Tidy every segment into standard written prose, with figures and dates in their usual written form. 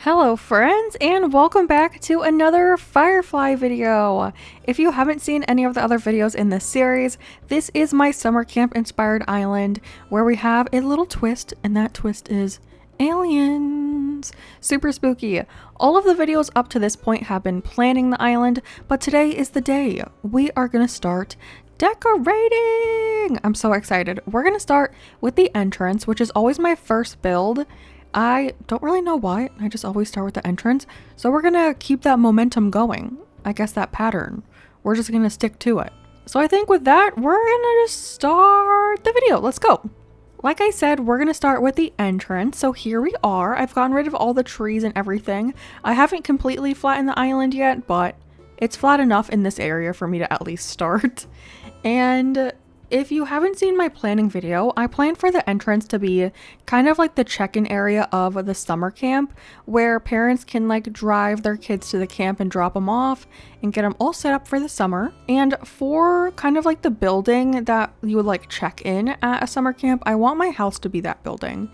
Hello friends, and welcome back to another Firefly video. If you haven't seen any of the other videos in this series, this is my summer camp inspired island where we have a little twist, and that twist is aliens. Super spooky. All of the videos up to this point have been planning the island, but today is the day. We are gonna start decorating. I'm so excited. We're gonna start with the entrance, which is always my first build. I don't really know why, I just always start with the entrance, so we're gonna keep that momentum going. I guess that pattern. We're just gonna stick to it. So I think with that, we're gonna just start the video. Let's go. Like I said, we're gonna start with the entrance, so here we are. I've gotten rid of all the trees and everything. I haven't completely flattened the island yet, but it's flat enough in this area for me to at least start. And if you haven't seen my planning video, I planned for the entrance to be kind of like the check-in area of the summer camp, where parents can like drive their kids to the camp and drop them off and get them all set up for the summer. And for kind of like the building that you would like check in at a summer camp, I want my house to be that building.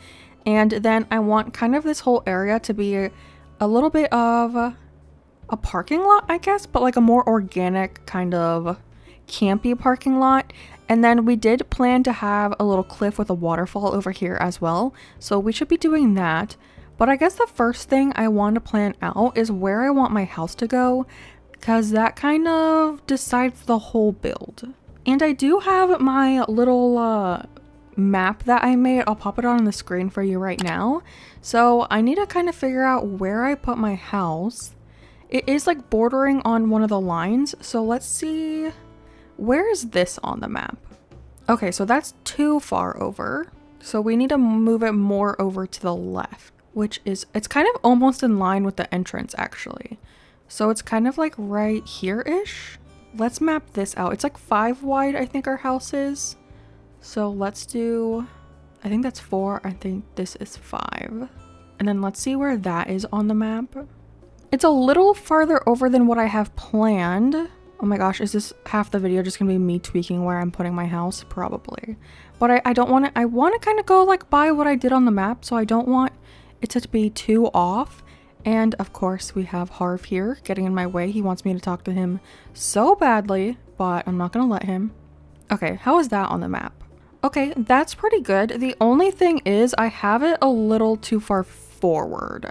And then I want kind of this whole area to be a little bit of a parking lot, I guess, but like a more organic kind of campy parking lot. And then we did plan to have a little cliff with a waterfall over here as well, so we should be doing that. But I guess the first thing I want to plan out is where I want my house to go, because that kind of decides the whole build. And I do have my little map that I made. I'll pop it on the screen for you right now. So I need to kind of figure out where I put my house. It is like bordering on one of the lines, so let's see. Where is this on the map? Okay, so that's too far over. So we need to move it more over to the left, which is, it's kind of almost in line with the entrance actually. So it's kind of like right here-ish. Let's map this out. It's like 5 wide, I think our house is. So let's do, I think that's 4. I think this is 5. And then let's see where that is on the map. It's a little farther over than what I have planned. Oh my gosh, is this half the video just gonna be me tweaking where I'm putting my house? Probably. But I don't want to, I want to kind of go like by what I did on the map, so I don't want it to be too off. And of course we have Harv here getting in my way. He wants me to talk to him so badly, but I'm not gonna let him. Okay, how is that on the map? Okay, that's pretty good. The only thing is I have it a little too far forward.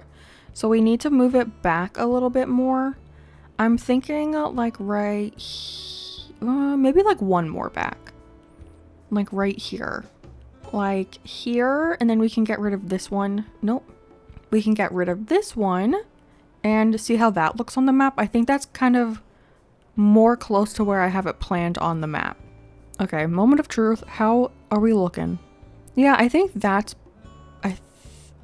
So we need to move it back a little bit more. I'm thinking like right, maybe like one more back, like right here, like here, and then we can get rid of this one. Nope, we can get rid of this one and see how that looks on the map. I think that's kind of more close to where I have it planned on the map. Okay, moment of truth. How are we looking? Yeah, I think that's,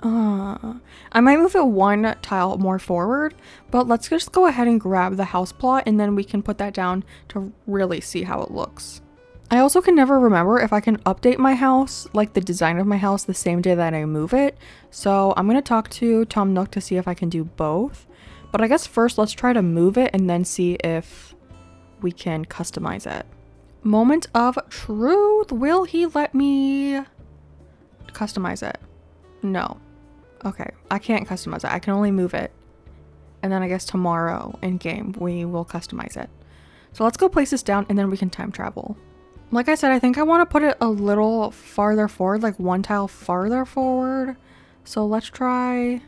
I might move it one tile more forward, but let's just go ahead and grab the house plot and then we can put that down to really see how it looks. I also can never remember if I can update my house, like the design of my house, the same day that I move it. So I'm going to talk to Tom Nook to see if I can do both. But I guess first let's try to move it and then see if we can customize it. Moment of truth. Will he let me customize it? No. Okay, I can't customize it. I can only move it. And then I guess tomorrow in game, we will customize it. So let's go place this down and then we can time travel. Like I said, I think I want to put it a little farther forward, like one tile farther forward. So let's try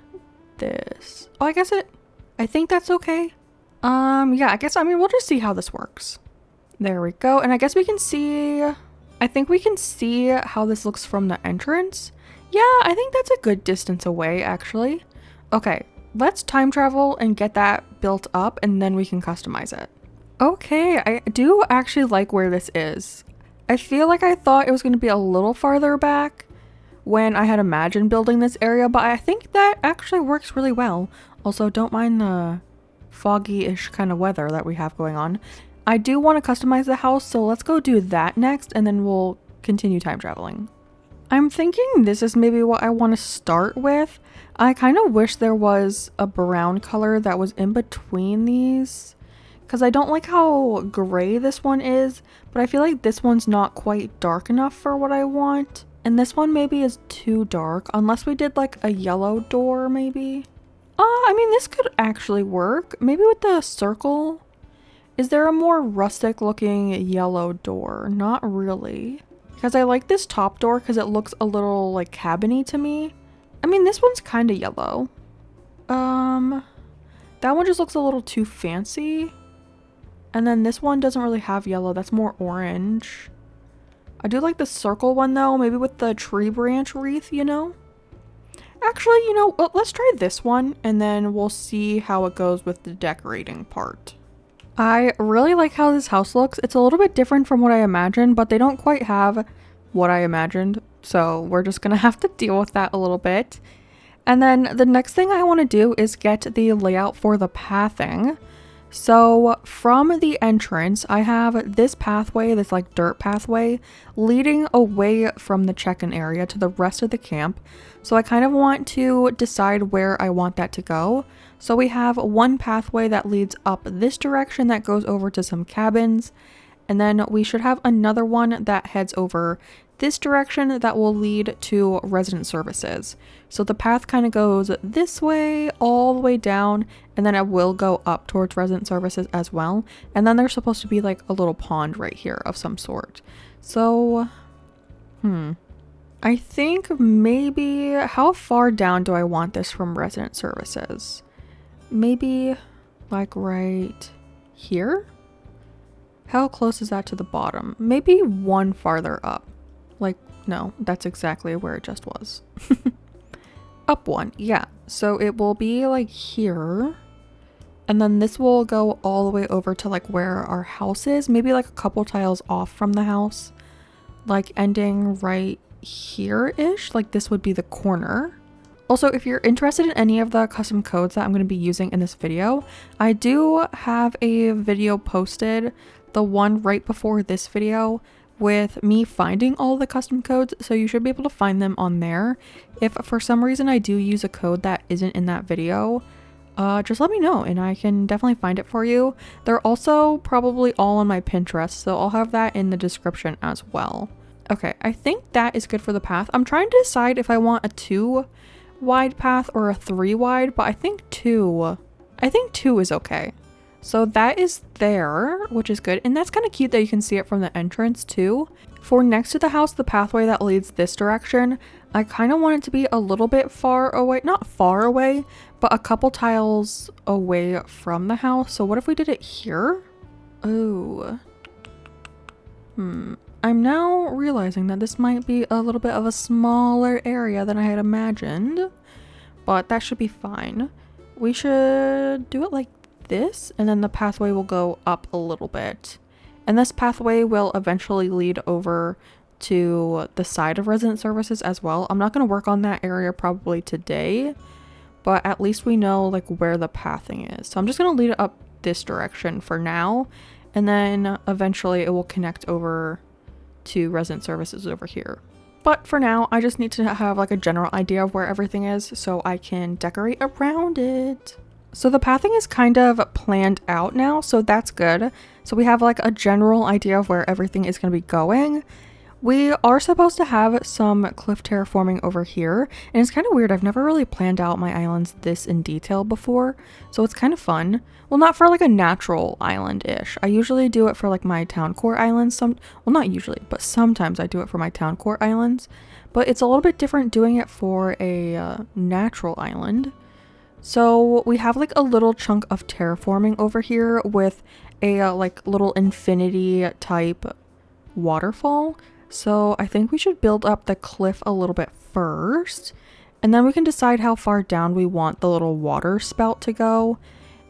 this. Oh, I think that's okay. Yeah, I mean, we'll just see how this works. There we go. And I guess we can see, I think we can see how this looks from the entrance. Yeah, I think that's a good distance away, actually. Okay, let's time travel and get that built up, and then we can customize it. Okay, I do actually like where this is. I feel like I thought it was going to be a little farther back when I had imagined building this area, but I think that actually works really well. Also, don't mind the foggy-ish kind of weather that we have going on. I do want to customize the house, so let's go do that next, and then we'll continue time traveling. I'm thinking this is maybe what I want to start with. I kind of wish there was a brown color that was in between these, because I don't like how gray this one is, but I feel like this one's not quite dark enough for what I want. And this one maybe is too dark, unless we did like a yellow door maybe. I mean, this could actually work. Maybe with the circle. Is there a more rustic looking yellow door? Not really. Because I like this top door because it looks a little like cabiny to me. I mean, this one's kind of yellow. That one just looks a little too fancy. And then this one doesn't really have yellow. That's more orange. I do like the circle one though, maybe with the tree branch wreath, you know? Actually, you know, let's try this one and then we'll see how it goes with the decorating part. I really like how this house looks. It's a little bit different from what I imagined, but they don't quite have what I imagined. So we're just gonna have to deal with that a little bit. And then the next thing I want to do is get the layout for the pathing. So from the entrance, I have this pathway, this like dirt pathway, leading away from the check-in area to the rest of the camp. So I kind of want to decide where I want that to go. So we have one pathway that leads up this direction that goes over to some cabins. And then we should have another one that heads over this direction that will lead to resident services. So the path kind of goes this way all the way down, and then it will go up towards resident services as well. And then there's supposed to be like a little pond right here of some sort. So, I think maybe, how far down do I want this from resident services? Maybe like right here? How close is that to the bottom? Maybe one farther up. Like, no, that's exactly where it just was. Up one, yeah. So it will be like here. And then this will go all the way over to like where our house is. Maybe like a couple tiles off from the house. Like ending right here-ish. Like this would be the corner. Also, if you're interested in any of the custom codes that I'm going to be using in this video, I do have a video posted, the one right before this video, with me finding all the custom codes, so you should be able to find them on there. If for some reason I do use a code that isn't in that video, just let me know and I can definitely find it for you. They're also probably all on my Pinterest, so I'll have that in the description as well. Okay, I think that is good for the path. I'm trying to decide if I want a 2 wide path or a 3 wide, but I think 2 is okay. So that is there, which is good. And that's kind of cute that you can see it from the entrance too. For next to the house, the pathway that leads this direction, I kind of want it to be a little bit far away, not far away, but a couple tiles away from the house. So what if we did it here? Oh. I'm now realizing that this might be a little bit of a smaller area than I had imagined, but that should be fine. We should do it like this, and then the pathway will go up a little bit. And this pathway will eventually lead over to the side of resident services as well. I'm not going to work on that area probably today, but at least we know like where the pathing is. So I'm just going to lead it up this direction for now, and then eventually it will connect over to resident services over here. But for now, I just need to have like a general idea of where everything is so I can decorate around it. So the pathing is kind of planned out now, so that's good. So we have like a general idea of where everything is going to be going. We are supposed to have some cliff terraforming over here, and it's kind of weird. I've never really planned out my islands this in detail before, so it's kind of fun. Well, not for like a natural island-ish. I usually do it for like my town core islands. Well, not usually, but sometimes I do it for my town core islands. But it's a little bit different doing it for a natural island. So we have like a little chunk of terraforming over here with a like little infinity type waterfall. So I think we should build up the cliff a little bit first, and then we can decide how far down we want the little water spout to go.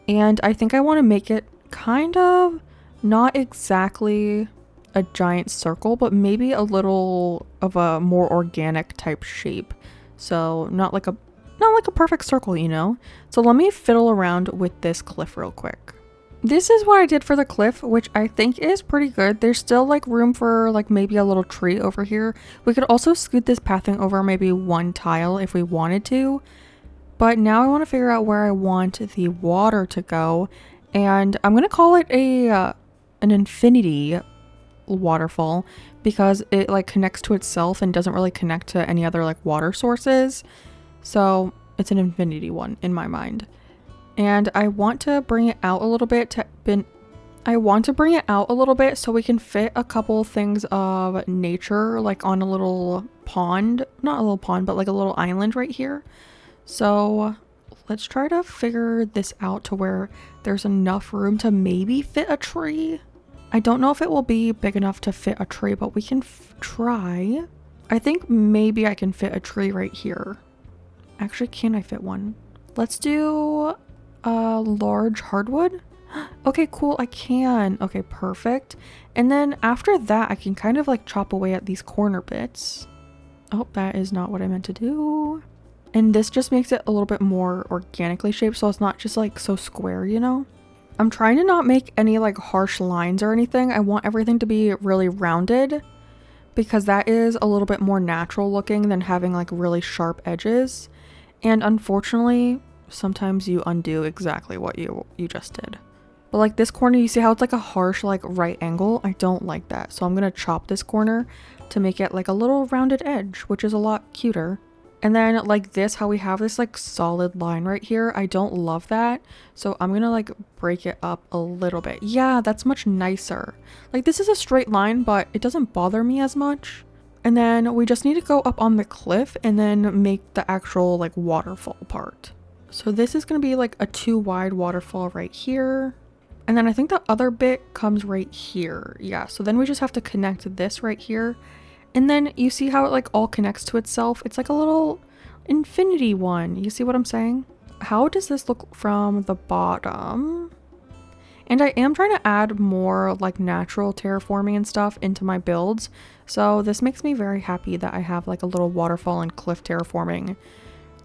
And I think I want to make it kind of not exactly a giant circle, but maybe a little of a more organic type shape. So not like a perfect circle, you know? So let me fiddle around with this cliff real quick. This is what I did for the cliff, which I think is pretty good. There's still like room for like maybe a little tree over here. We could also scoot this pathing over maybe one tile if we wanted to. But now I want to figure out where I want the water to go. And I'm going to call it an infinity waterfall because it like connects to itself and doesn't really connect to any other like water sources. So It's an infinity one in my mind. And I want to bring it out a little bit so we can fit a couple things of nature like on a little pond, not a little pond, but like a little island right here. So let's try to figure this out to where there's enough room to maybe fit a tree. I don't know if it will be big enough to fit a tree, but we can try. I think maybe I can fit a tree right here. Actually, can I fit one? Let's do a large hardwood. Okay, cool, I can. Okay, perfect. And then after that, I can kind of like chop away at these corner bits. Oh, that is not what I meant to do. And this just makes it a little bit more organically shaped, so it's not just like so square, you know? I'm trying to not make any like harsh lines or anything. I want everything to be really rounded because that is a little bit more natural looking than having like really sharp edges. And unfortunately, sometimes you undo exactly what you just did. But like this corner, you see how it's like a harsh like right angle? I don't like that. So I'm gonna chop this corner to make it like a little rounded edge, which is a lot cuter. And then like this, how we have this like solid line right here, I don't love that. So I'm gonna like break it up a little bit. Yeah, that's much nicer. Like this is a straight line, but it doesn't bother me as much. And then we just need to go up on the cliff and then make the actual like waterfall part. So this is gonna be like a 2 wide waterfall right here. And then I think the other bit comes right here. Yeah, so then we just have to connect this right here. And then you see how it like all connects to itself? It's like a little infinity one. You see what I'm saying? How does this look from the bottom? And I am trying to add more like natural terraforming and stuff into my builds. So this makes me very happy that I have like a little waterfall and cliff terraforming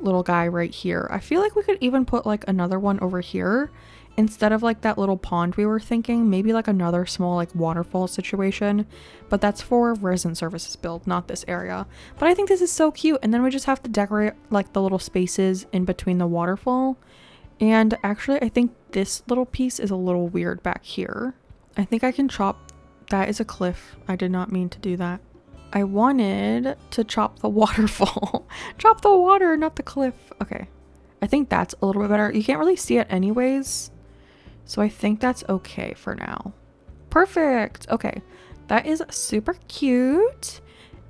little guy right here. I feel like we could even put like another one over here instead of like that little pond we were thinking. Maybe like another small like waterfall situation, but that's for resident services build, not this area. But I think this is so cute. And then we just have to decorate like the little spaces in between the waterfall. And actually I think this little piece is a little weird back here. I think I can chop. That is a cliff. I did not mean to do that. I wanted to chop the waterfall. Chop the water, not the cliff. Okay. I think that's a little bit better. You can't really see it anyways. So I think that's okay for now. Perfect. Okay. That is super cute.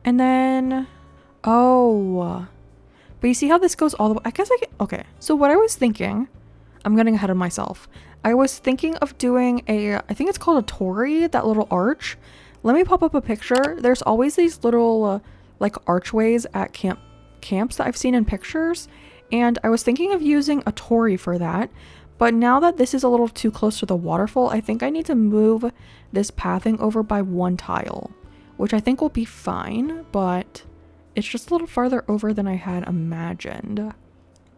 And then, oh, but you see how this goes all the way? I guess I can, okay. So what I was thinking, I'm getting ahead of myself. I was thinking of doing I think it's called a torii, that little arch. Let me pop up a picture. There's always these little like archways at camps that I've seen in pictures. And I was thinking of using a torii for that. But now that this is a little too close to the waterfall, I think I need to move this pathing over by 1 tile, which I think will be fine, but it's just a little farther over than I had imagined.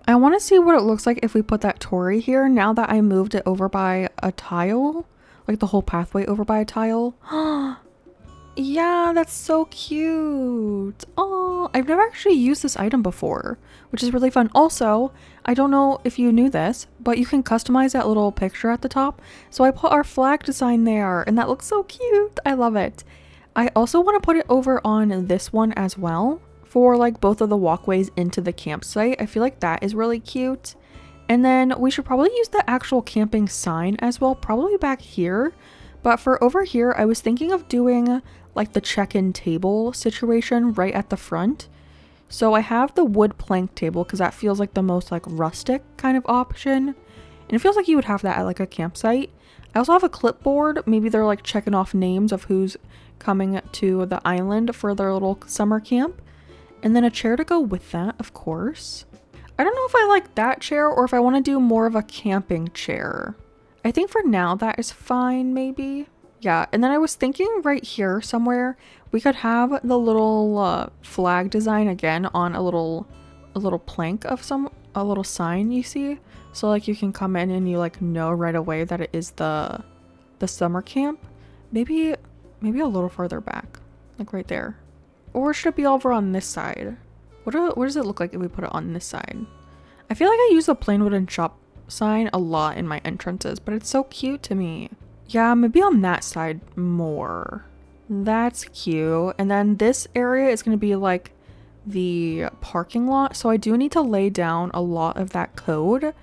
I want to see what it looks like if we put that torii here now that I moved it over by a tile, like the whole pathway over by a tile. Yeah, that's so cute. Oh, I've never actually used this item before, which is really fun. Also, I don't know if you knew this, but you can customize that little picture at the top. So I put our flag design there and that looks so cute. I love it. I also want to put it over on this one as well for like both of the walkways into the campsite. I feel like that is really cute. And then we should probably use the actual camping sign as well, probably back here. But for over here, I was thinking of doing like the check-in table situation right at the front. So I have the wood plank table because that feels like the most like rustic kind of option. And it feels like you would have that at like a campsite. I also have a clipboard. Maybe they're like checking off names of who's coming to the island for their little summer camp. And then a chair to go with that, of course. I don't know if I like that chair or if I want to do more of a camping chair. I think for now that is fine, maybe. Yeah, and then I was thinking right here somewhere we could have the little flag design again on a little plank of a little sign, you see? So like you can come in and you like know right away that it is the summer camp. Maybe a little farther back, like right there. Or should it be over on this side? What does it look like if we put it on this side? I feel like I use the plain wooden shop sign a lot in my entrances, but it's so cute to me. Yeah, maybe on that side more. That's cute. And then this area is going to be like the parking lot. So I do need to lay down a lot of that code.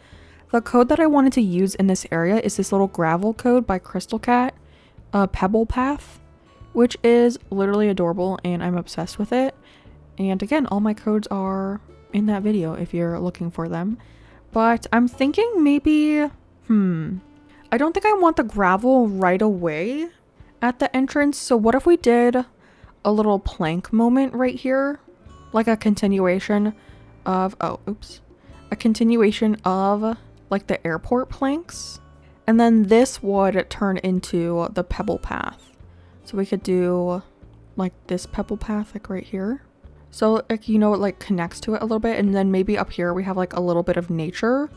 The code that I wanted to use in this area is this little gravel code by Crystal Cat, Pebble Path, which is literally adorable and I'm obsessed with it. And again, all my codes are in that video if you're looking for them. But I'm thinking maybe, I don't think I want the gravel right away at the entrance. So what if we did a little plank moment right here? Like a continuation of, a continuation of like the airport planks. And then this would turn into the pebble path. So we could do like this pebble path like right here. So like, you know, it like connects to it a little bit. And then maybe up here we have like a little bit of nature.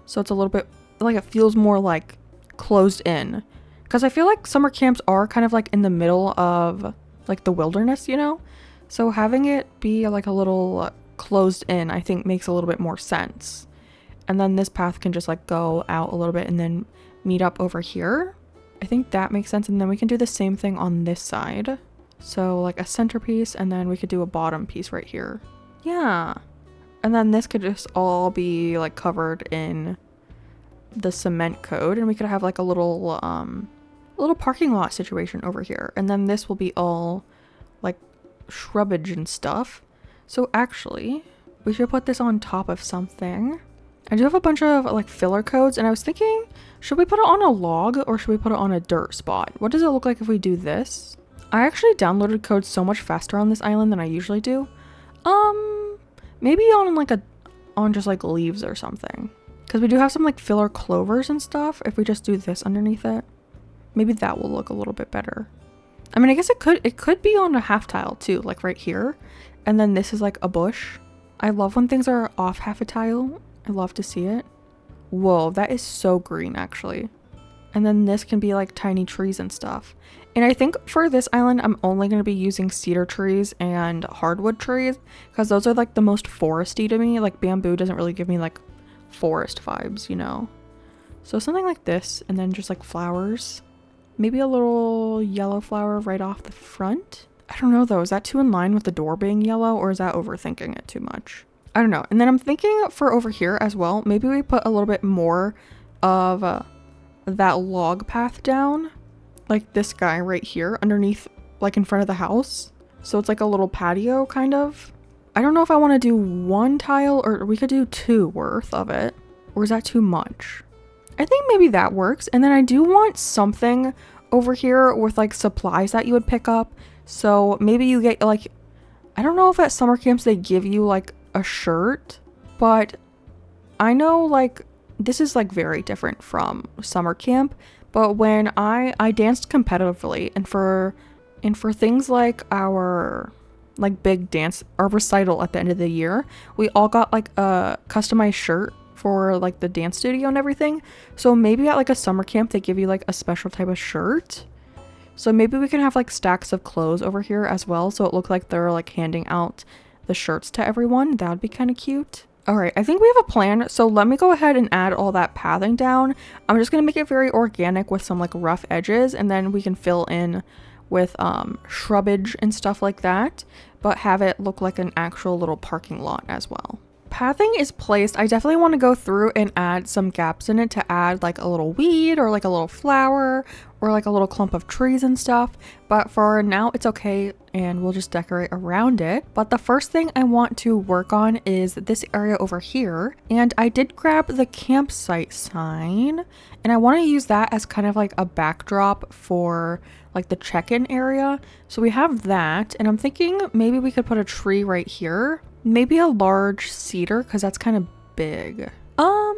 So it's a little bit like, it feels more like closed in. Because I feel like summer camps are kind of like in the middle of like the wilderness, you know? So having it be like a little closed in, I think makes a little bit more sense. And then this path can just like go out a little bit and then meet up over here. I think that makes sense. And then we can do the same thing on this side. So like a centerpiece, and then we could do a bottom piece right here. Yeah. And then this could just all be like covered in the cement code, and we could have like a little parking lot situation over here. And then this will be all like shrubbage and stuff. So actually, we should put this on top of something. I do have a bunch of like filler codes, and I was thinking, should we put it on a log or should we put it on a dirt spot? What does it look like if we do this? I actually downloaded codes so much faster on this island than I usually do. Maybe on just like leaves or something. Because we do have some like filler clovers and stuff. If we just do this underneath it, maybe that will look a little bit better. I mean, I guess it could be on a half tile too, like right here. And then this is like a bush. I love when things are off half a tile. I love to see it. Whoa, that is so green actually. And then this can be like tiny trees and stuff. And I think for this island, I'm only going to be using cedar trees and hardwood trees because those are like the most foresty to me. Like bamboo doesn't really give me like forest vibes, you know? So something like this, and then just like flowers. Maybe a little yellow flower right off the front. I don't know though, is that too in line with the door being yellow, or is that overthinking it too much? I don't know. And then I'm thinking for over here as well, maybe we put a little bit more of that log path down, like this guy right here underneath, like in front of the house. So it's like a little patio kind of. I don't know if I want to do one tile or we could do two worth of it, or is that too much? I think maybe that works. And then I do want something over here with like supplies that you would pick up. So maybe you get like, I don't know if at summer camps they give you like a shirt, but I know like this is like very different from summer camp. But when I danced competitively, and for things like our like big dance, our recital at the end of the year, we all got like a customized shirt for like the dance studio and everything. So maybe at like a summer camp they give you like a special type of shirt. So maybe we can have like stacks of clothes over here as well, so it looked like they're like handing out the shirts to everyone. That would be kind of cute. All right, I think we have a plan. So let me go ahead and add all that pathing down. I'm just gonna make it very organic with some like rough edges, and then we can fill in with shrubbage and stuff like that, but have it look like an actual little parking lot as well. Pathing is placed. I definitely want to go through and add some gaps in it to add like a little weed or like a little flower or like a little clump of trees and stuff, but for now it's okay and we'll just decorate around it. But the first thing I want to work on is this area over here, and I did grab the campsite sign and I want to use that as kind of like a backdrop for like the check-in area. So we have that, and I'm thinking maybe we could put a tree right here. Maybe a large cedar, because that's kind of big. I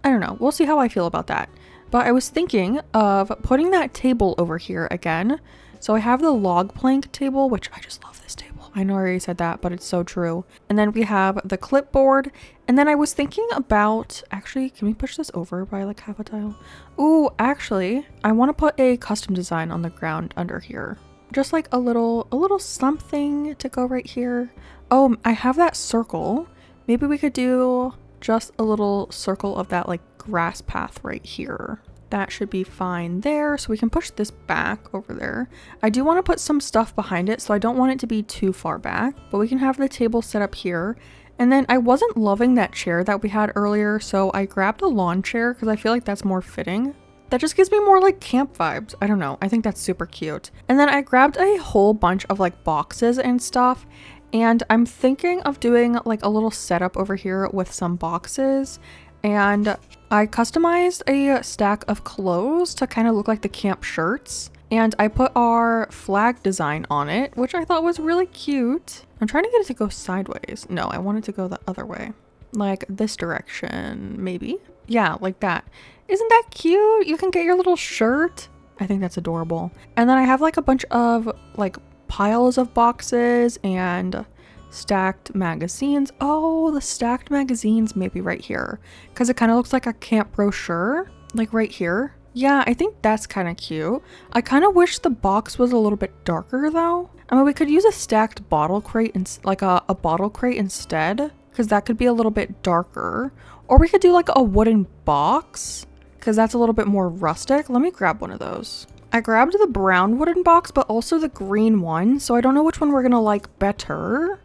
don't know. We'll see how I feel about that. But I was thinking of putting that table over here again. So I have the log plank table, which I just love this table. I know I already said that, but it's so true. And then we have the clipboard. And then I was thinking about, actually, can we push this over by like half a tile? Ooh, actually, I want to put a custom design on the ground under here. Just like a little something to go right here. Oh, I have that circle. Maybe we could do just a little circle of that like grass path right here. That should be fine there. So we can push this back over there. I do want to put some stuff behind it, so I don't want it to be too far back, but we can have the table set up here. And then I wasn't loving that chair that we had earlier, so I grabbed a lawn chair because I feel like that's more fitting. That just gives me more like camp vibes. I don't know. I think that's super cute. And then I grabbed a whole bunch of like boxes and stuff. And I'm thinking of doing like a little setup over here with some boxes. And I customized a stack of clothes to kind of look like the camp shirts. And I put our flag design on it, which I thought was really cute. I'm trying to get it to go sideways. No, I want it to go the other way. Like this direction, maybe? Yeah, like that. Isn't that cute? You can get your little shirt. I think that's adorable. And then I have like a bunch of like piles of boxes and stacked magazines. Oh, the stacked magazines maybe right here, because it kind of looks like a camp brochure, like right here. Yeah, I think that's kind of cute. I kind of wish the box was a little bit darker though. I mean, we could use a stacked bottle crate and like a bottle crate instead, because that could be a little bit darker. Or we could do like a wooden box, because that's a little bit more rustic. Let me grab one of those. I grabbed the brown wooden box, but also the green one, so I don't know which one we're gonna like better.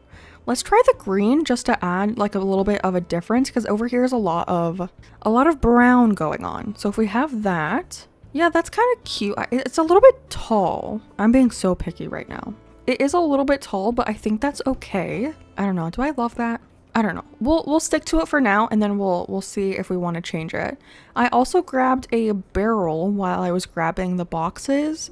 Let's try the green just to add like a little bit of a difference, because over here is a lot of brown going on. So if we have that, yeah, that's kind of cute. It's a little bit tall. I'm being so picky right now. It is a little bit tall, but I think that's okay. I don't know. Do I love that? I don't know. We'll stick to it for now, and then we'll see if we want to change it. I also grabbed a barrel while I was grabbing the boxes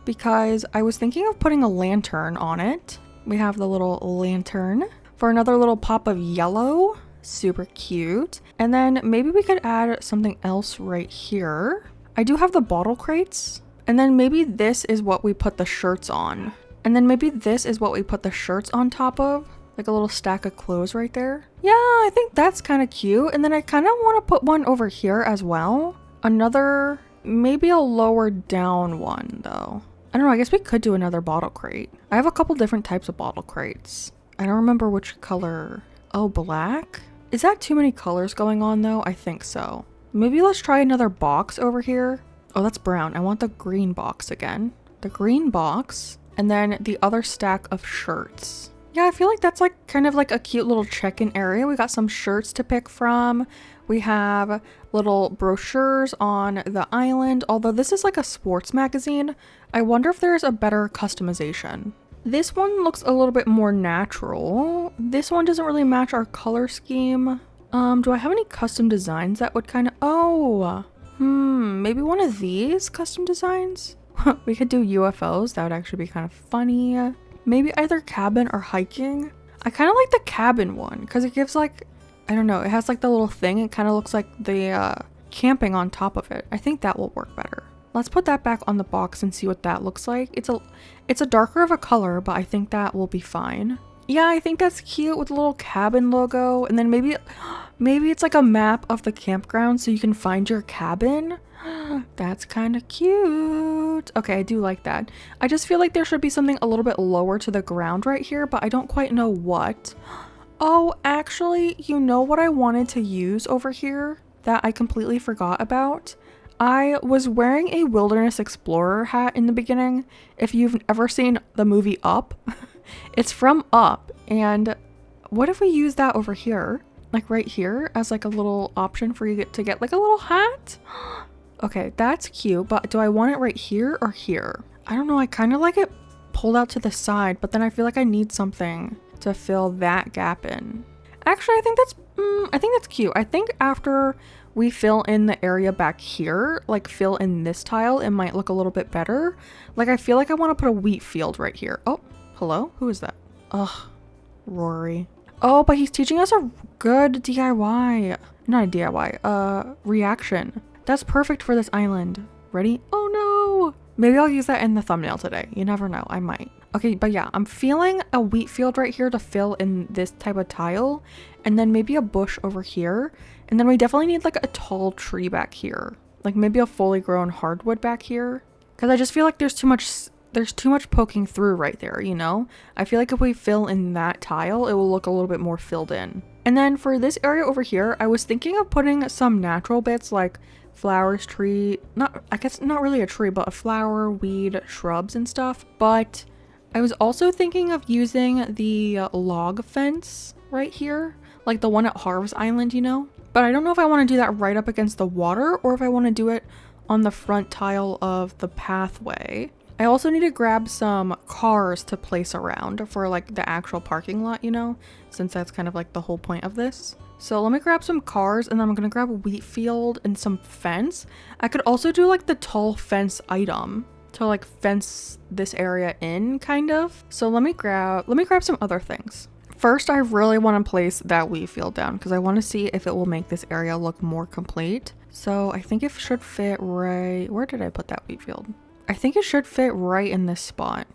because I was thinking of putting a lantern on it. We have the little lantern for another little pop of yellow. Super cute. And then maybe we could add something else right here. I do have the bottle crates. And then maybe this is what we put the shirts on. And then maybe this is what we put the shirts on top of. Like a little stack of clothes right there. Yeah, I think that's kind of cute. And then I kind of want to put one over here as well. Another, maybe a lower down one though. I don't know, I guess we could do another bottle crate. I have a couple different types of bottle crates. I don't remember which color. Oh, black? Is that too many colors going on though? I think so. Maybe let's try another box over here. Oh, that's brown. I want the green box again. The green box. And then the other stack of shirts. Yeah, I feel like that's like kind of like a cute little check-in area. We got some shirts to pick from. We have little brochures on the island. Although this is like a sports magazine, I wonder if there's a better customization. This one looks a little bit more natural. This one doesn't really match our color scheme. Do I have any custom designs that would kind of... maybe one of these custom designs? We could do UFOs. That would actually be kind of funny. Maybe either cabin or hiking. I kind of like the cabin one because it gives like, I don't know, it has like the little thing. It kind of looks like the camping on top of it. I think that will work better. Let's put that back on the box and see what that looks like. It's a darker of a color, but I think that will be fine. Yeah, I think that's cute with the little cabin logo. And then maybe it's like a map of the campground so you can find your cabin. That's kind of cute. Okay, I do like that. I just feel like there should be something a little bit lower to the ground right here, but I don't quite know what. Oh, actually, you know what I wanted to use over here that I completely forgot about? I was wearing a Wilderness Explorer hat in the beginning. If you've ever seen the movie Up, it's from Up. And what if we use that over here? Like right here as like a little option for you to get like a little hat? Okay, that's cute, but do I want it right here or here? I don't know, I kind of like it pulled out to the side, but then I feel like I need something to fill that gap in. Actually, I think that's cute. I think after we fill in the area back here, like fill in this tile, it might look a little bit better. Like I feel like I want to put a wheat field right here. Oh, hello? Who is that? Ugh, Rory. Oh, but he's teaching us a good DIY. Not a DIY, reaction. That's perfect for this island. Ready? Oh no! Maybe I'll use that in the thumbnail today. You never know, I might. Okay, but yeah, I'm feeling a wheat field right here to fill in this type of tile. And then maybe a bush over here. And then we definitely need like a tall tree back here. Like maybe a fully grown hardwood back here. Because I just feel like there's too much poking through right there, you know? I feel like if we fill in that tile, it will look a little bit more filled in. And then for this area over here, I was thinking of putting some natural bits like flowers, tree, not, I guess not really a tree, but a flower, weed, shrubs and stuff. But I was also thinking of using the log fence right here, like the one at Harv's Island, you know? But I don't know if I want to do that right up against the water or if I want to do it on the front tile of the pathway. I also need to grab some cars to place around for like the actual parking lot, you know, since that's kind of like the whole point of this. So let me grab some cars and then I'm gonna grab a wheat field and some fence. I could also do like the tall fence item to like fence this area in kind of. So let me grab some other things. First, I really want to place that wheat field down because I want to see if it will make this area look more complete. So I think it should fit right, where did I put that wheat field? I think it should fit right in this spot.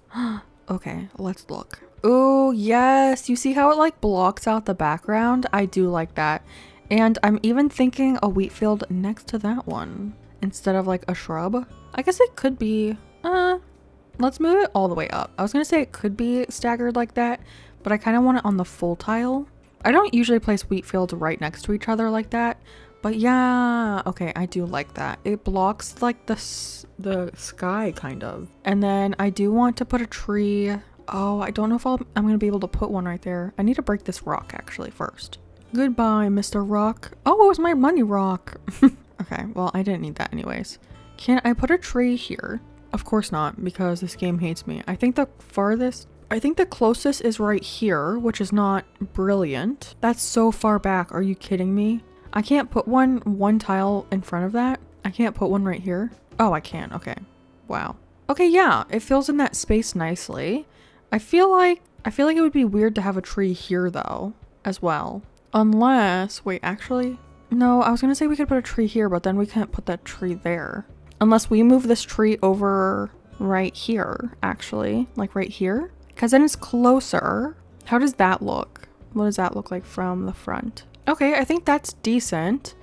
Okay, let's look. Oh, yes. You see how it like blocks out the background? I do like that. And I'm even thinking a wheat field next to that one instead of like a shrub. I guess it could be, let's move it all the way up. I was gonna say it could be staggered like that, but I kind of want it on the full tile. I don't usually place wheat fields right next to each other like that. But yeah, okay, I do like that. It blocks like the sky kind of. And then I do want to put a tree. Oh, I don't know if I'm gonna be able to put one right there. I need to break this rock actually first. Goodbye, Mr. Rock. Oh, it was my money rock. Okay, well, I didn't need that anyways. Can I put a tree here? Of course not, because this game hates me. I think the closest is right here, which is not brilliant. That's so far back. Are you kidding me? I can't put one tile in front of that. I can't put one right here. Oh, I can. Okay. Wow. Okay, yeah, it fills in that space nicely. I feel like it would be weird to have a tree here though, as well. Unless, wait, actually, no, I was gonna say we could put a tree here, but then we can't put that tree there. Unless we move this tree over right here, actually, like right here, because then it's closer. How does that look? What does that look like from the front? Okay, I think that's decent.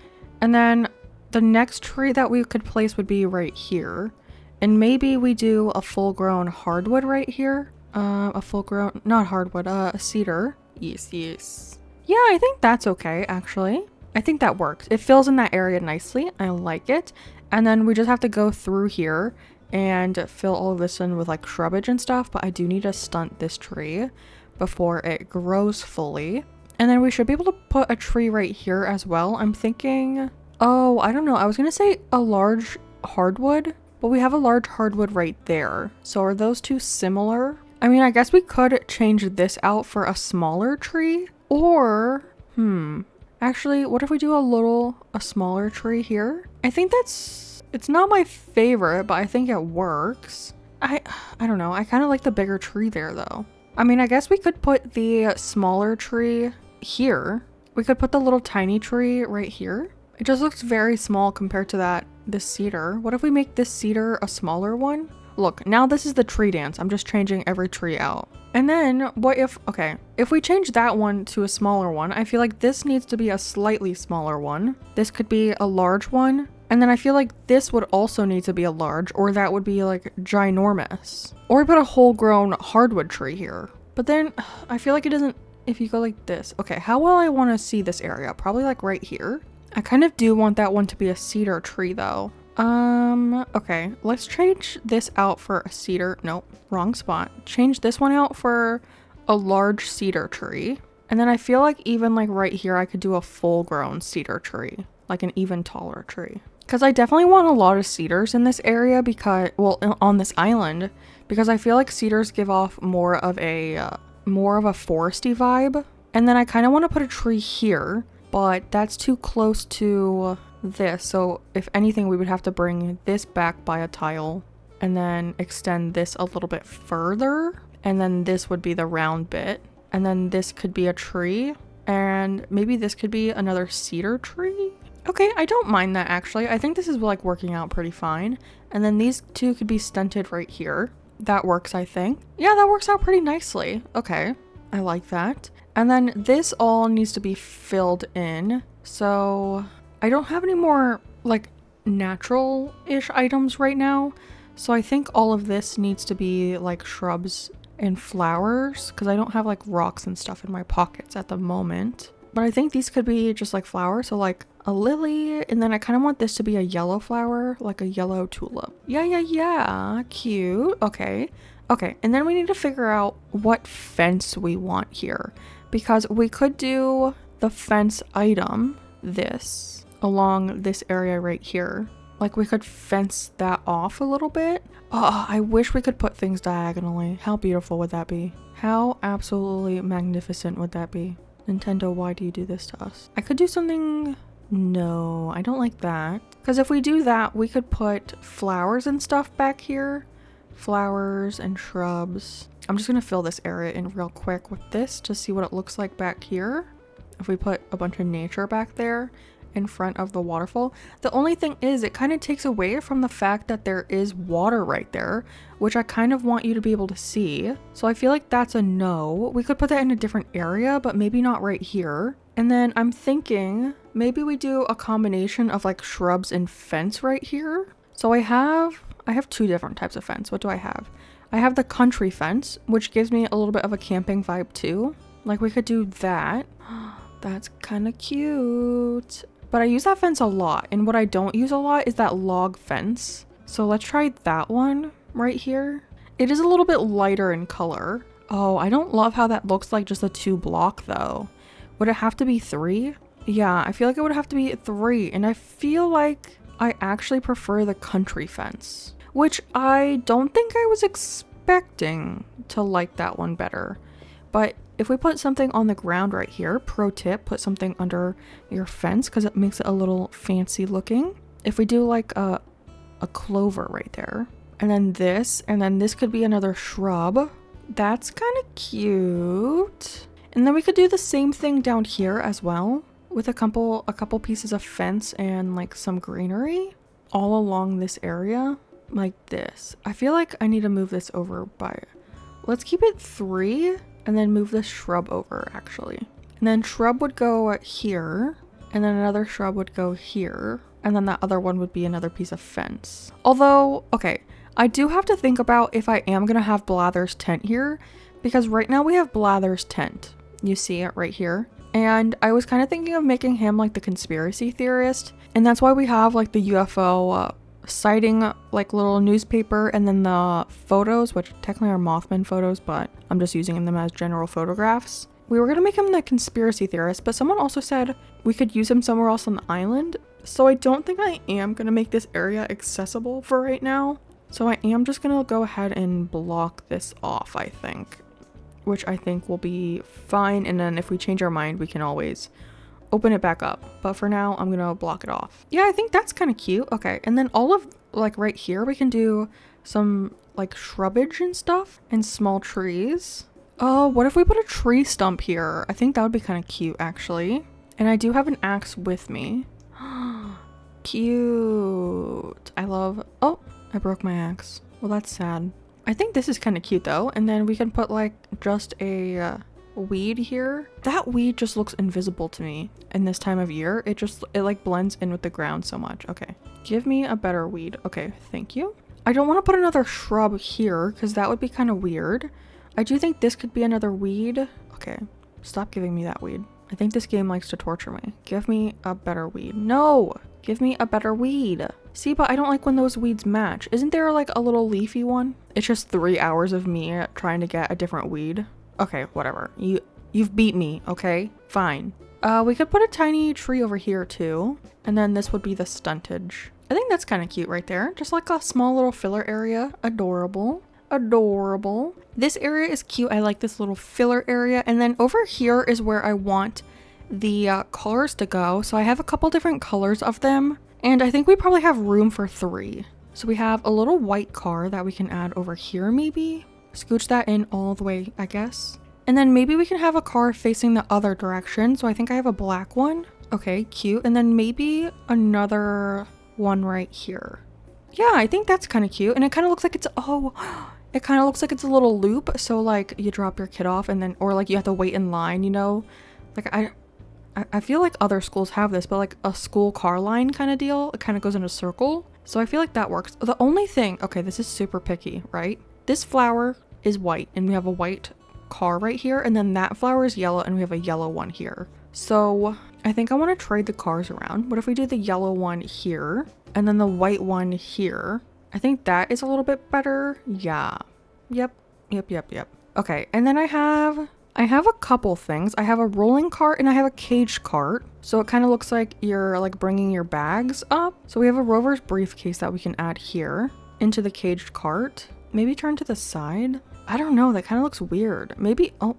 And then the next tree that we could place would be right here. And maybe we do a full-grown hardwood right here. A full-grown, not hardwood, a cedar. Yes, yes. Yeah, I think that's okay, actually. I think that works. It fills in that area nicely. I like it. And then we just have to go through here and fill all of this in with like shrubbage and stuff. But I do need to stunt this tree before it grows fully. And then we should be able to put a tree right here as well. I'm thinking, oh, I don't know. I was going to say a large hardwood, but we have a large hardwood right there. So are those two similar? I mean, I guess we could change this out for a smaller tree or, actually, what if we do a smaller tree here? I think it's not my favorite, but I think it works. I don't know. I kind of like the bigger tree there though. I mean, I guess we could put the smaller tree here. We could put the little tiny tree right here. It just looks very small compared to this cedar. What if we make this cedar a smaller one? Look, now this is the tree dance. I'm just changing every tree out. And then what if, okay, if we change that one to a smaller one, I feel like this needs to be a slightly smaller one. This could be a large one. And then I feel like this would also need to be a large, or that would be like ginormous. Or we put a whole grown hardwood tree here. But then I feel like it doesn't, if you go like this. Okay, how will I want to see this area? Probably like right here. I kind of do want that one to be a cedar tree though. Okay, let's change this out for a cedar. Nope, wrong spot. Change this one out for a large cedar tree. And then I feel like even like right here, I could do a full grown cedar tree, like an even taller tree. Because I definitely want a lot of cedars in this area because, well, on this island, because I feel like cedars give off more of a foresty vibe. And then I kind of want to put a tree here, but that's too close to this. So if anything, we would have to bring this back by a tile and then extend this a little bit further. And then this would be the round bit. And then this could be a tree. And maybe this could be another cedar tree. Okay, I don't mind that actually. I think this is like working out pretty fine. And then these two could be stunted right here. That works, I think. Yeah, that works out pretty nicely. Okay, I like that. And then this all needs to be filled in. So I don't have any more like natural-ish items right now. So I think all of this needs to be like shrubs and flowers because I don't have like rocks and stuff in my pockets at the moment. But I think these could be just like flowers. So like a lily, and then I kind of want this to be a yellow flower, like a yellow tulip. Yeah, cute. Okay, and then we need to figure out what fence we want here, because we could do the fence item, this, along this area right here. Like we could fence that off a little bit. Oh, I wish we could put things diagonally. How beautiful would that be? How absolutely magnificent would that be? Nintendo, why do you do this to us? I could do something... No, I don't like that. Because if we do that, we could put flowers and stuff back here. Flowers and shrubs. I'm just gonna fill this area in real quick with this to see what it looks like back here. If we put a bunch of nature back there in front of the waterfall. The only thing is it kind of takes away from the fact that there is water right there, which I kind of want you to be able to see. So I feel like that's a no. We could put that in a different area, but maybe not right here. And then I'm thinking maybe we do a combination of like shrubs and fence right here. So I have 2 different types of fence. What do I have? I have the country fence, which gives me a little bit of a camping vibe too. Like we could do that. That's kind of cute. But I use that fence a lot, and what I don't use a lot is that log fence. So let's try that one right here. It is a little bit lighter in color. Oh, I don't love how that looks like just a 2 block though. Would it have to be 3? Yeah, I feel like it would have to be 3, and I feel like I actually prefer the country fence, which I don't think I was expecting to like that one better. But if we put something on the ground right here, pro tip, put something under your fence because it makes it a little fancy looking. If we do like a clover right there, and then this could be another shrub. That's kind of cute. And then we could do the same thing down here as well with a couple pieces of fence and like some greenery all along this area like this. I feel like I need to move this over by, let's keep it 3. And then move this shrub over actually. And then shrub would go here. And then another shrub would go here. And then that other one would be another piece of fence. Although, okay, I do have to think about if I am going to have Blather's tent here. Because right now we have Blather's tent. You see it right here. And I was kind of thinking of making him like the conspiracy theorist. And that's why we have like the UFO sighting like little newspaper, and then the photos, which technically are Mothman photos, but I'm just using them as general photographs. We were gonna make him the conspiracy theorist, but someone also said we could use him somewhere else on the island. So I don't think I am gonna make this area accessible for right now. So I am just gonna go ahead and block this off, I think, which I think will be fine. And then if we change our mind, we can always open it back up, but for now I'm gonna block it off. Yeah, I think that's kind of cute. Okay, and then all of like right here we can do some like shrubbage and stuff and small trees. Oh, what if we put a tree stump here? I think that would be kind of cute actually. And I do have an axe with me. Cute. I love, oh, I broke my axe. Well, that's sad. I think this is kind of cute though. And then we can put like just a weed here. That weed just looks invisible to me in this time of year. It like blends in with the ground so much. Okay, give me a better weed. Okay, thank you. I don't want to put another shrub here because that would be kind of weird. I do think this could be another weed. Okay, stop giving me that weed. I think this game likes to torture me. Give me a better weed. No, give me a better weed. See, but I don't like when those weeds match. Isn't there like a little leafy one? It's just 3 hours of me trying to get a different weed. Okay, whatever. You've beat me, okay? Fine. We could put a tiny tree over here too. And then this would be the stuntage. I think that's kind of cute right there. Just like a small little filler area. Adorable. Adorable. This area is cute. I like this little filler area. And then over here is where I want the colors to go. So I have a couple different colors of them. And I think we probably have room for 3. So we have a little white car that we can add over here maybe. Scooch that in all the way, I guess. And then maybe we can have a car facing the other direction. So I think I have a black one. Okay, cute. And then maybe another one right here. Yeah, I think that's kind of cute. And it kind of looks like it's, oh, it kind of looks like it's a little loop. So like you drop your kid off and then, or like you have to wait in line, you know? Like I feel like other schools have this, but like a school car line kind of deal. It kind of goes in a circle. So I feel like that works. The only thing, okay, this is super picky, right? This flower is white and we have a white car right here, and then that flower is yellow and we have a yellow one here. So I think I want to trade the cars around. What if we do the yellow one here and then the white one here? I think that is a little bit better. Yeah. Yep. Okay, and then I have a couple things. I have a rolling cart and I have a caged cart. So it kind of looks like you're like bringing your bags up. So we have a rover's briefcase that we can add here into the caged cart. Maybe turn to the side. I don't know, that kind of looks weird. Maybe, oh,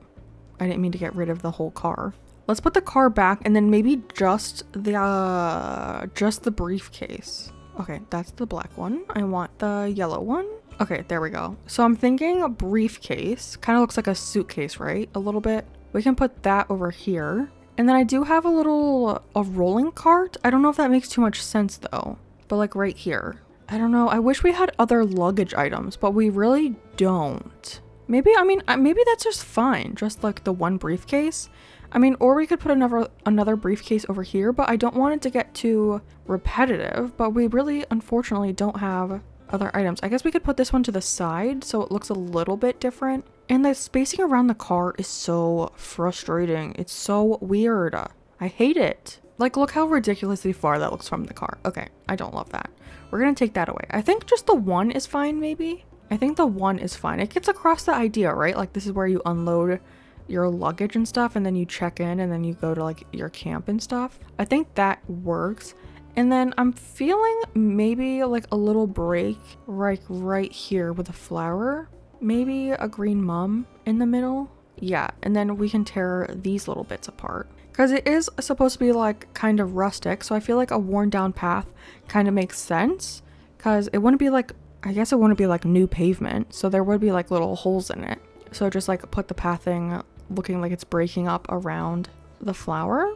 I didn't mean to get rid of the whole car. Let's put the car back and then maybe just the briefcase. Okay, that's the black one. I want the yellow one. Okay, there we go. So I'm thinking a briefcase. Kind of looks like a suitcase, right? A little bit. We can put that over here. And then I do have a rolling cart. I don't know if that makes too much sense though. But like right here. I don't know. I wish we had other luggage items, but we really don't. Maybe that's just fine. Just like the one briefcase. I mean, or we could put another briefcase over here, but I don't want it to get too repetitive. But we really, unfortunately, don't have other items. I guess we could put this one to the side so it looks a little bit different. And the spacing around the car is so frustrating. It's so weird. I hate it. Like, look how ridiculously far that looks from the car. Okay, I don't love that. We're gonna take that away. I think just the one is fine, maybe? I think the one is fine. It gets across the idea, right? Like, this is where you unload your luggage and stuff, and then you check in, and then you go to, like, your camp and stuff. I think that works. And then I'm feeling maybe, like, a little break, like, right here with a flower. Maybe a green mum in the middle. Yeah, and then we can tear these little bits apart. Because it is supposed to be, like, kind of rustic, so I feel like a worn down path kind of makes sense. Because it wouldn't be, like, I guess it wouldn't be, like, new pavement, so there would be, like, little holes in it. So just, like, put the pathing looking like it's breaking up around the flower.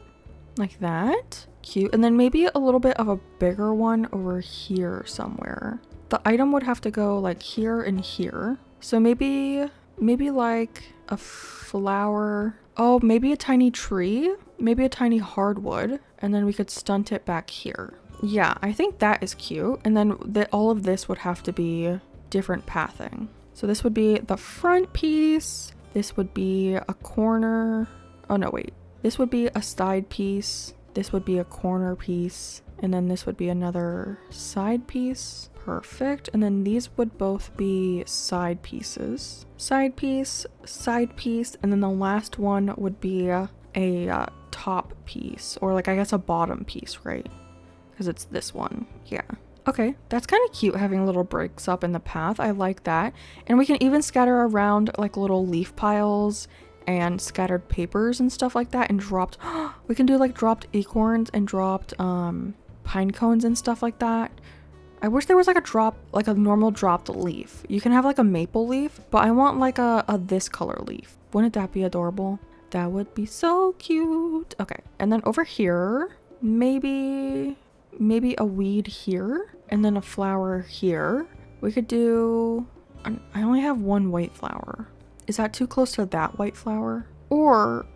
Like that. Cute. And then maybe a little bit of a bigger one over here somewhere. The item would have to go, like, here and here. So maybe like a flower. Oh, maybe a tiny tree. Maybe a tiny hardwood. And then we could stunt it back here. Yeah, I think that is cute. And then all of this would have to be different pathing. So this would be the front piece. This would be a corner. Oh, no, wait. This would be a side piece. This would be a corner piece. And then this would be another side piece. Perfect. And then these would both be side pieces. Side piece, and then the last one would be a top piece, or like I guess a bottom piece, right? Because it's this one. Yeah. Okay, that's kind of cute having little breaks up in the path. I like that. And we can even scatter around like little leaf piles and scattered papers and stuff like that, and dropped we can do like dropped acorns and dropped pine cones and stuff like that. I wish there was like a normal dropped leaf. You can have like a maple leaf, but I want like a this color leaf. Wouldn't that be adorable? That would be so cute. Okay, and then over here, maybe a weed here, and then a flower here. We could do, I only have one white flower. Is that too close to that white flower? Or,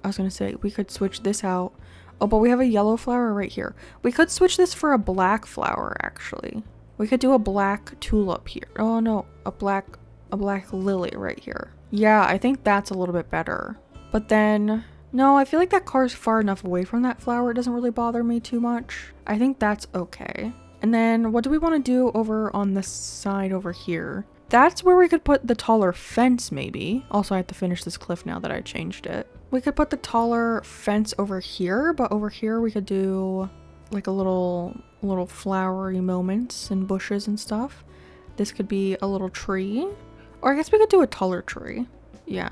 I was gonna say, we could switch this out. Oh, but we have a yellow flower right here. We could switch this for a black flower, actually. We could do a black tulip here. Oh no, a black lily right here. Yeah, I think that's a little bit better. But then, no, I feel like that car's far enough away from that flower. It doesn't really bother me too much. I think that's okay. And then what do we want to do over on the side over here? That's where we could put the taller fence, maybe. Also, I have to finish this cliff now that I changed it. We could put the taller fence over here, but over here we could do like a little flowery moments and bushes and stuff. This could be a little tree. Or I guess we could do a taller tree. Yeah,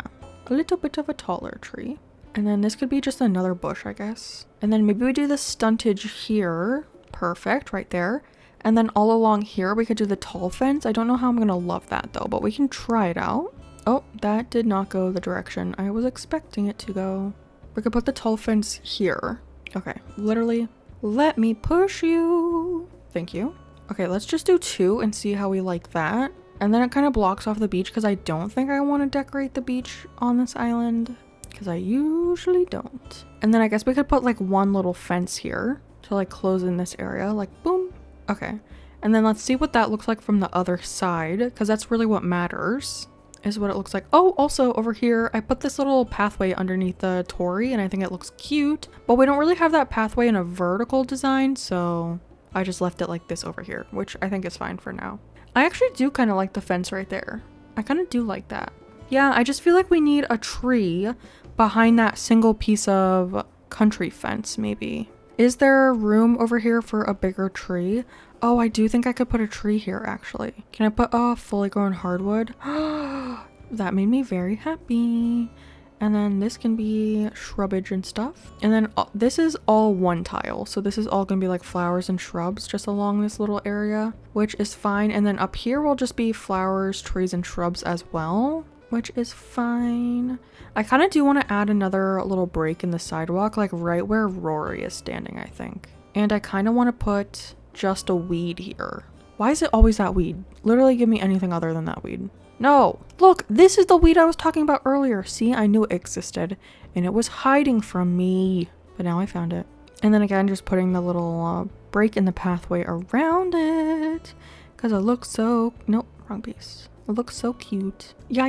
a little bit of a taller tree. And then this could be just another bush, I guess. And then maybe we do the stuntage here. Perfect, right there. And then all along here, we could do the tall fence. I don't know how I'm gonna love that though, but we can try it out. Oh, that did not go the direction I was expecting it to go. We could put the tall fence here. Okay, literally, let me push you. Thank you. Okay, let's just do 2 and see how we like that. And then it kind of blocks off the beach because I don't think I want to decorate the beach on this island, because I usually don't. And then I guess we could put like one little fence here to like close in this area, like boom. Okay, and then let's see what that looks like from the other side, because that's really what matters. is what it looks like. Oh, also over here, I put this little pathway underneath the Torii and I think it looks cute, but we don't really have that pathway in a vertical design, so I just left it like this over here, which I think is fine for now. I actually do kind of like the fence right there. I kind of do like that. Yeah, I just feel like we need a tree behind that single piece of country fence, maybe. Is there room over here for a bigger tree? Oh, I do think I could put a tree here, actually. Can I put a fully grown hardwood? That made me very happy. And then this can be shrubbage and stuff. And then this is all one tile. So this is all gonna be like flowers and shrubs just along this little area, which is fine. And then up here will just be flowers, trees, and shrubs as well, which is fine. I kind of do want to add another little break in the sidewalk, like right where Rory is standing, I think. And I kind of want to put just a weed here. Why is it always that weed? Literally give me anything other than that weed. No, look, this is the weed I was talking about earlier. See, I knew it existed and it was hiding from me, but now I found it. And then again, just putting the little break in the pathway around it because it looks so, nope, wrong piece. It looks so cute. Yeah,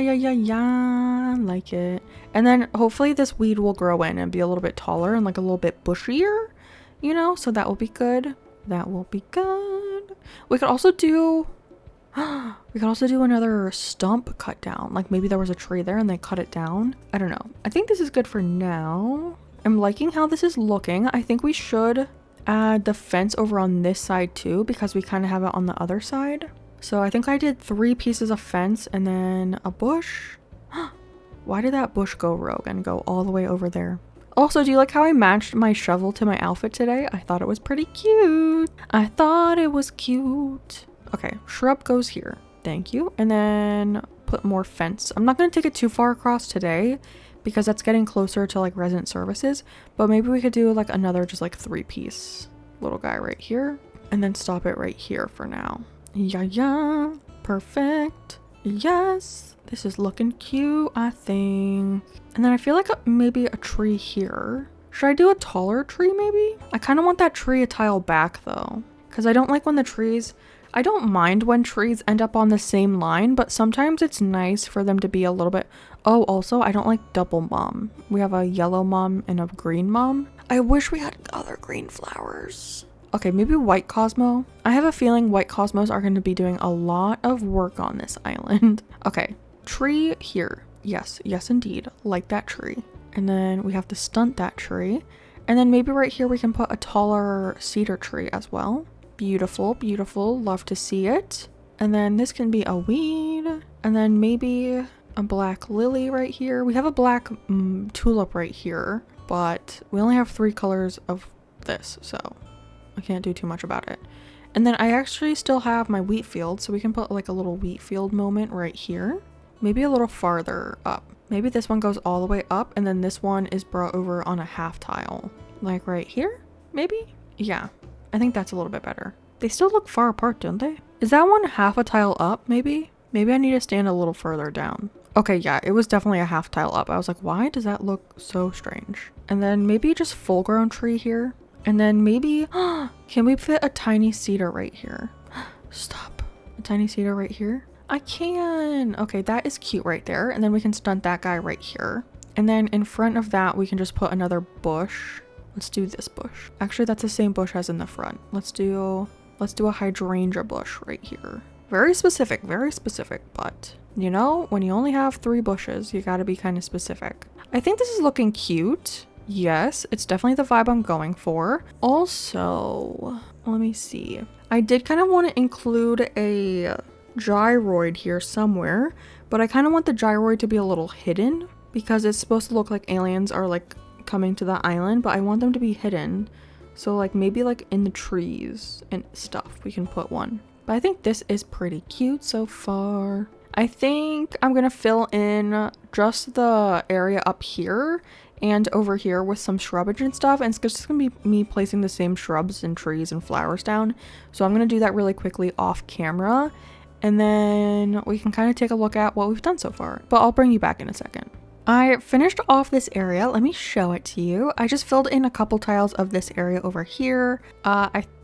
like it. And then hopefully this weed will grow in and be a little bit taller and like a little bit bushier, you know, so that will be good. That will be good. We could also do another stump cut down. Like maybe there was a tree there and they cut it down. I don't know. I think this is good for now. I'm liking how this is looking. I think we should add the fence over on this side too, because we kind of have it on the other side. So I think I did 3 pieces of fence and then a bush. Why did that bush go rogue and go all the way over there? Also, do you like how I matched my shovel to my outfit today? I thought it was pretty cute. I thought it was cute. Okay, shrub goes here. Thank you. And then put more fence. I'm not going to take it too far across today because that's getting closer to like resident services. But maybe we could do like another just like 3-piece little guy right here. And then stop it right here for now. Yeah, perfect. Yes, this is looking cute, I think. And then I feel like maybe a tree here. Should I do a taller tree maybe? I kind of want that tree a tile back though, because I don't like when the trees, I don't mind when trees end up on the same line, but sometimes it's nice for them to be a little bit. Oh, also I don't like double mom. We have a yellow mom and a green mom. I wish we had other green flowers. Okay, maybe white Cosmo. I have a feeling white Cosmos are going to be doing a lot of work on this island. Okay, tree here. Yes, yes indeed. Like that tree. And then we have to stunt that tree. And then maybe right here we can put a taller cedar tree as well. Beautiful, beautiful. Love to see it. And then this can be a weed. And then maybe a black lily right here. We have a black tulip right here, but we only have 3 colors of this, so I can't do too much about it. And then I actually still have my wheat field, so we can put like a little wheat field moment right here. Maybe a little farther up. Maybe this one goes all the way up and then this one is brought over on a half tile. Like right here, maybe? Yeah, I think that's a little bit better. They still look far apart, don't they? Is that one half a tile up, maybe? Maybe I need to stand a little further down. Okay, yeah, it was definitely a half tile up. I was like, why does that look so strange? And then maybe just full grown tree here. And then maybe, can we fit a tiny cedar right here? Stop. A tiny cedar right here? I can. Okay, that is cute right there. And then we can stunt that guy right here. And then in front of that, we can just put another bush. Let's do this bush. Actually, that's the same bush as in the front. Let's do a hydrangea bush right here. Very specific, but you know, when you only have 3 bushes, you gotta be kind of specific. I think this is looking cute. Yes, it's definitely the vibe I'm going for. Also, let me see. I did kind of want to include a gyroid here somewhere, but I kind of want the gyroid to be a little hidden because it's supposed to look like aliens are like coming to the island, but I want them to be hidden. So like maybe like in the trees and stuff, we can put one. But I think this is pretty cute so far. I think I'm gonna fill in just the area up here and over here with some shrubbage and stuff, and it's just gonna be me placing the same shrubs and trees and flowers down. So I'm gonna do that really quickly off camera, and then we can kind of take a look at what we've done so far, but I'll bring you back in a second. I finished off this area. Let me show it to you. I just filled in a couple tiles of this area over here.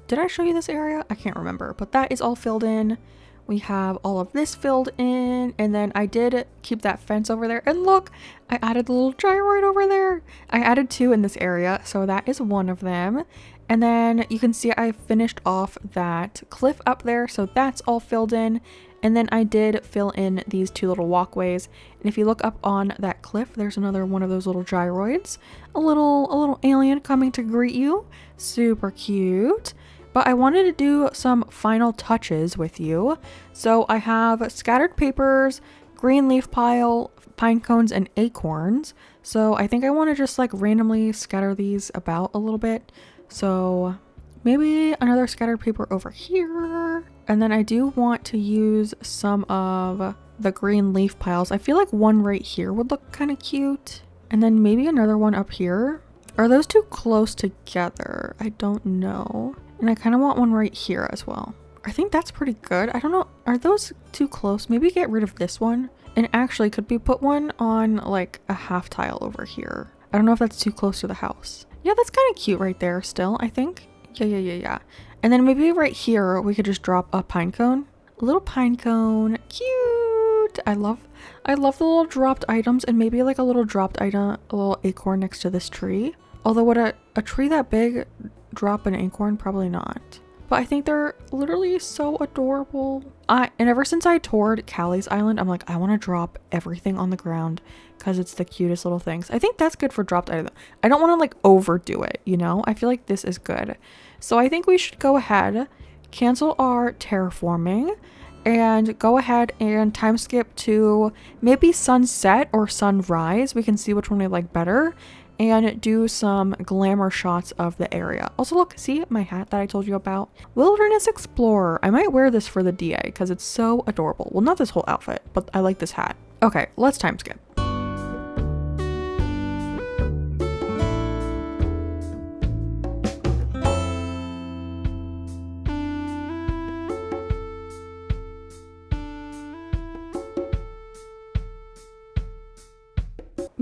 Did I show you this area? I can't remember, but that is all filled in. We have all of this filled in, and then I did keep that fence over there. And look, I added a little gyroid over there. I added 2 in this area, so that is one of them. And then you can see I finished off that cliff up there, so that's all filled in. And then I did fill in these 2 little walkways. And if you look up on that cliff, there's another one of those little gyroids. A little alien coming to greet you. Super cute. But I wanted to do some final touches with you. So I have scattered papers, green leaf pile, pine cones, and acorns. So I think I want to just like randomly scatter these about a little bit. So maybe another scattered paper over here. And then I do want to use some of the green leaf piles. I feel like one right here would look kind of cute. And then maybe another one up here. Are those too close together? I don't know. And I kind of want one right here as well. I think that's pretty good. I don't know. Are those too close? Maybe get rid of this one. And actually, could we put one on like a half tile over here? I don't know if that's too close to the house. Yeah, that's kind of cute right there still, I think. Yeah. And then maybe right here, we could just drop a pine cone. A little pine cone. Cute. I love the little dropped items, and maybe like a little dropped item, a little acorn next to this tree. Although would a tree that big drop an acorn? Probably not. But I think they're literally so adorable. And ever since I toured Callie's Island, I'm like, I want to drop everything on the ground because it's the cutest little things. I think that's good for dropped item. I don't want to like overdo it, you know? I feel like this is good. So I think we should go ahead, cancel our terraforming, and go ahead and time skip to maybe sunset or sunrise. We can see which one we like better. And do some glamour shots of the area. Also look, see my hat that I told you about? Wilderness Explorer. I might wear this for the DA because it's so adorable. Well, not this whole outfit, but I like this hat. Okay, let's time skip.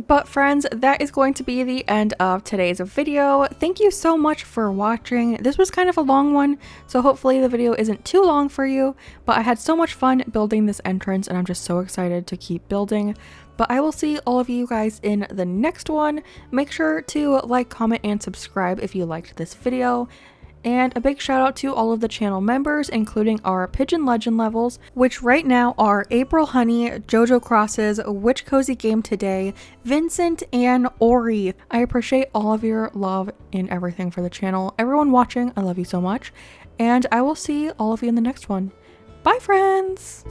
But friends, that is going to be the end of today's video. Thank you so much for watching. This was kind of a long one, so hopefully the video isn't too long for you, but I had so much fun building this entrance and I'm just so excited to keep building. But I will see all of you guys in the next one. Make sure to like, comment, and subscribe if you liked this video. And a big shout out to all of the channel members, including our Pigeon Legend levels, which right now are April Honey, Jojo Crosses, Witch Cozy Game Today, Vincent, and Ori. I appreciate all of your love and everything for the channel. Everyone watching, I love you so much. And I will see all of you in the next one. Bye, friends!